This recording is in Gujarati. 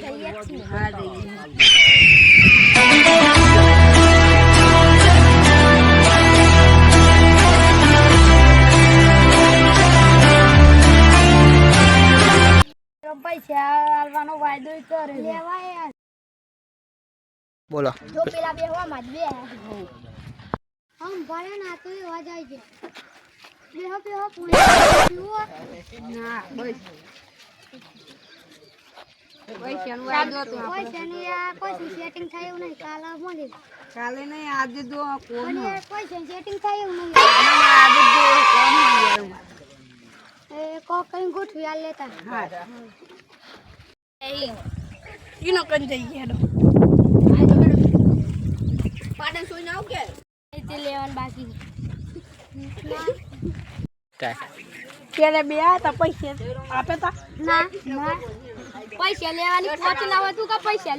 જઈએ છીએ હા જઈએ પૈસા આલવાનો વાયદો કરે લેવાય બોલો જો પેલા બેહવામાં જ બે હમ ભલે ના તો એવા જાય છે બેહો બેહો પૂછો ના બસ પૈસાનો વાયદો તો પૈસાની આ કોઈ સેટિંગ થાય એવું નહીં કાલે મળી કાલે નહીં આજે દો કોણ અને પૈસા સેટિંગ થાય એવું નહીં આજે દો કોણ એ કોક કઈ ગોઠવી આલ લેતા હા ઈનો કન જઈ ગયો પાડે સોઈ નાવ કે તે લેવાનું બાકી પેલે બે આતા પૈસા આપે તા ના પૈસા લેવાની પહોંચ ના હોય તું કા પૈસા